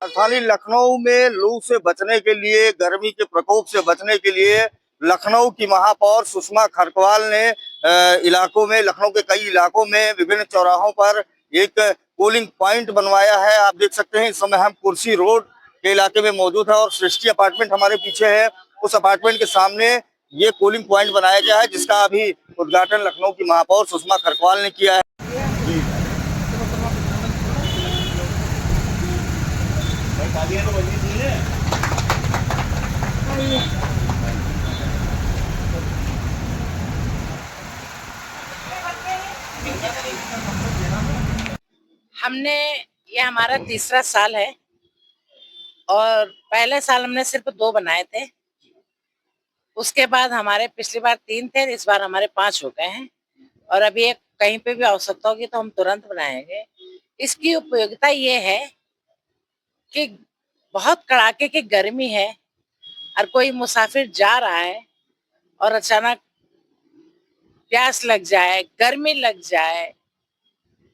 राजधानी लखनऊ में लू से बचने के लिए, गर्मी के प्रकोप से बचने के लिए लखनऊ की महापौर सुषमा खरकवाल ने इलाकों में, लखनऊ के कई इलाकों में विभिन्न चौराहों पर एक कूलिंग पॉइंट बनवाया है। आप देख सकते हैं इस समय हम कुर्सी रोड के इलाके में मौजूद है और सृष्टि अपार्टमेंट हमारे पीछे है। उस अपार्टमेंट के सामने ये कूलिंग पॉइंट बनाया गया है, जिसका अभी उद्घाटन लखनऊ की महापौर सुषमा खरकवाल ने किया है। हमने ये हमारा तीसरा साल है और पहले साल हमने सिर्फ 2 बनाए थे। उसके बाद हमारे पिछली बार 3 थे, इस बार हमारे 5 हो गए हैं और अभी एक कहीं पे भी आवश्यकता होगी तो हम तुरंत बनाएंगे। इसकी उपयोगिता ये है कि बहुत कड़ाके की गर्मी है और कोई मुसाफिर जा रहा है और अचानक प्यास लग जाए, गर्मी लग जाए,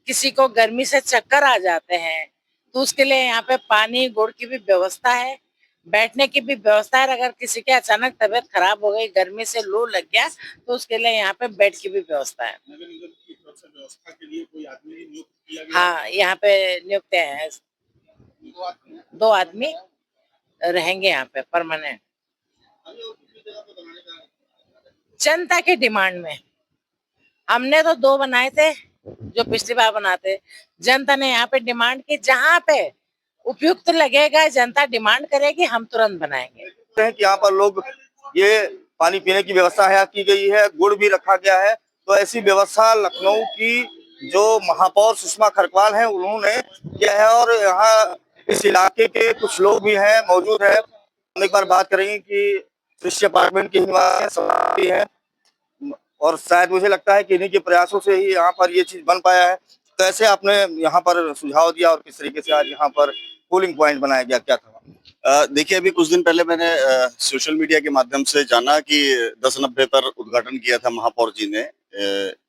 किसी को गर्मी से चक्कर आ जाते हैं, तो उसके लिए यहाँ पे पानी गुड़ की भी व्यवस्था है, बैठने की भी व्यवस्था है। अगर किसी के अचानक तबीयत खराब हो गई, गर्मी से लू लग गया, तो उसके लिए यहाँ पे बेड की भी व्यवस्था है। व्यवस्था के लिए कोई आदमी नियुक्त किया गया? हाँ, यहाँ पे नियुक्त है, 2 आदमी रहेंगे यहाँ पे परमानेंट। जनता की डिमांड में हमने तो 2 बनाए थे जो पिछली बार बनाते। जनता ने यहाँ पे डिमांड की, जहाँ पे उपयुक्त लगेगा, जनता डिमांड करेगी, हम तुरंत बनाएंगे। यहाँ पर लोग ये पानी पीने की व्यवस्था यहाँ की गई है, गुड़ भी रखा गया है। तो ऐसी व्यवस्था लखनऊ की जो महापौर सुषमा खरकवाल हैं उन्होंने किया है और यहाँ इस इलाके के कुछ लोग भी हैं, मौजूद है। हम एक बार बात करेंगे कि सृष्टि अपार्टमेंट के ही है और शायद मुझे लगता है कि इन्हीं के प्रयासों से ही यहाँ पर ये चीज बन पाया है। तो ऐसे आपने यहाँ पर सुझाव दिया और किस तरीके से आज यहाँ पर कूलिंग पॉइंट बनाया गया, क्या था? देखिए, अभी कुछ दिन पहले मैंने सोशल मीडिया के माध्यम से जाना कि 10/90 पर उद्घाटन किया था महापौर जी ने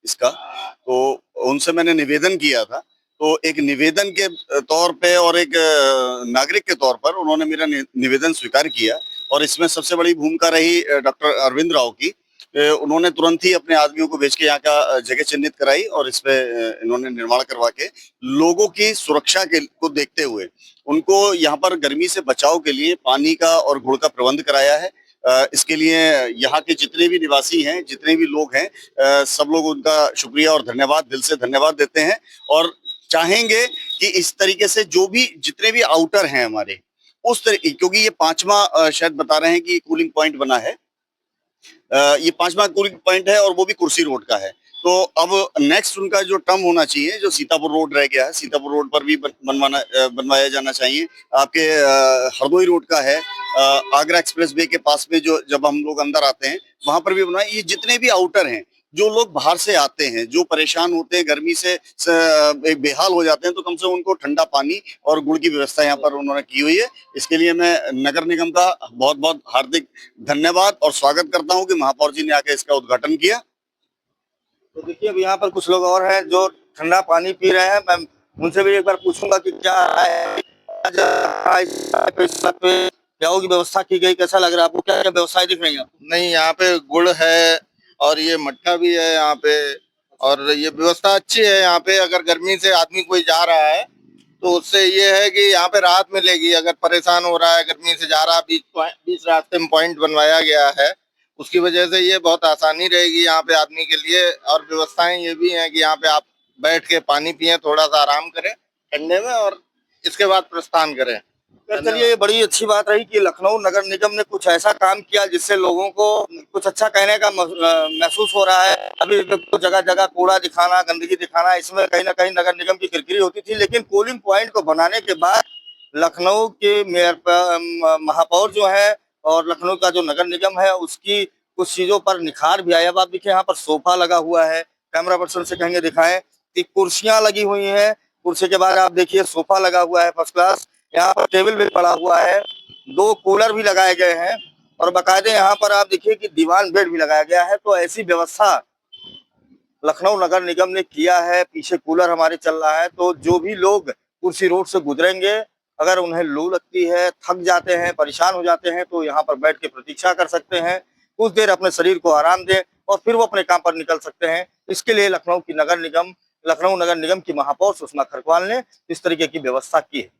इसका, तो उनसे मैंने निवेदन किया था। तो एक निवेदन के तौर पे और एक नागरिक के तौर पर उन्होंने मेरा निवेदन स्वीकार किया और इसमें सबसे बड़ी भूमिका रही डॉक्टर अरविंद राव की। उन्होंने तुरंत ही अपने आदमियों को भेज के यहाँ का जगह चिन्हित कराई और इस पे इन्होंने निर्माण करवा के लोगों की सुरक्षा के को देखते हुए उनको यहाँ पर गर्मी से बचाव के लिए पानी का और गुड़ का प्रबंध कराया है। इसके लिए यहाँ के जितने भी निवासी हैं, जितने भी लोग हैं, सब लोग उनका शुक्रिया और धन्यवाद, दिल से धन्यवाद देते हैं और चाहेंगे कि इस तरीके से जो भी जितने भी आउटर हैं हमारे उस तरीके, क्योंकि ये 5वां शायद बता रहे हैं कि कूलिंग पॉइंट बना है, ये 5वां कूलिंग पॉइंट है और वो भी कुर्सी रोड का है। तो अब नेक्स्ट उनका जो टर्म होना चाहिए, जो सीतापुर रोड रह गया है, सीतापुर रोड पर भी बनवाया जाना चाहिए। आपके हरदोई रोड का है, आगरा एक्सप्रेस वे के पास में जो जब हम लोग अंदर आते हैं वहां पर भी बनवाए। ये जितने भी आउटर हैं, जो लोग बाहर से आते हैं, जो परेशान होते हैं, गर्मी से एक बेहाल हो जाते हैं, तो कम से कम उनको ठंडा पानी और गुड़ की व्यवस्था यहाँ पर उन्होंने की हुई है। इसके लिए मैं नगर निगम का बहुत बहुत हार्दिक धन्यवाद और स्वागत करता हूँ कि महापौर जी ने आके इसका उद्घाटन किया। तो देखिए, अब यहाँ पर कुछ लोग और हैं जो ठंडा पानी पी रहे हैं। मैं उनसे भी एक बार पूछूंगा कि क्या की व्यवस्था की गई, कैसा लग रहा है आपको, क्या क्या व्यवस्थाएं दिख रही हैं? नहीं, यहाँ पे गुड़ है और ये मट्ठा भी है यहाँ पे और ये व्यवस्था अच्छी है यहाँ पे। अगर गर्मी से आदमी कोई जा रहा है तो उससे ये है कि यहाँ पे राहत मिलेगी। अगर परेशान हो रहा है, गर्मी से जा रहा है, बीच रास्ते में पॉइंट बनवाया गया है, उसकी वजह से ये बहुत आसानी रहेगी यहाँ पे आदमी के लिए। और व्यवस्थाएं ये भी हैं कि यहाँ पे आप बैठ के पानी पिए, थोड़ा सा आराम करें ठंडे में और इसके बाद प्रस्थान करें। चलिए, ये बड़ी अच्छी बात रही कि लखनऊ नगर निगम ने कुछ ऐसा काम किया जिससे लोगों को कुछ अच्छा कहने का महसूस हो रहा है। अभी तो जगह जगह कूड़ा दिखाना, गंदगी दिखाना, इसमें कहीं ना कहीं नगर निगम की किरकिरी होती थी। लेकिन कूलिंग पॉइंट को बनाने के बाद लखनऊ के मेयर महापौर जो है और लखनऊ का जो नगर निगम है उसकी कुछ चीजों पर निखार भी आया। अब आप देखिए, यहाँ पर सोफा लगा हुआ है, कैमरा पर्सन से कहेंगे दिखाएं कि कुर्सियां लगी हुई हैं। कुर्सी के बाद आप देखिए सोफा लगा हुआ है फर्स्ट क्लास, यहाँ पर टेबल भी पड़ा हुआ है, 2 कूलर भी लगाए गए हैं और बाकायदे यहाँ पर आप देखिए कि दीवान बेड भी लगाया गया है। तो ऐसी व्यवस्था लखनऊ नगर निगम ने किया है। पीछे कूलर हमारे चल रहा है, तो जो भी लोग कुर्सी रोड से गुजरेंगे अगर उन्हें लू लगती है, थक जाते हैं, परेशान हो जाते हैं, तो यहाँ पर बैठ के प्रतीक्षा कर सकते हैं। कुछ देर अपने शरीर को आराम दें और फिर वो अपने काम पर निकल सकते हैं। इसके लिए लखनऊ नगर निगम की महापौर सुषमा खरकवाल ने इस तरीके की व्यवस्था की है।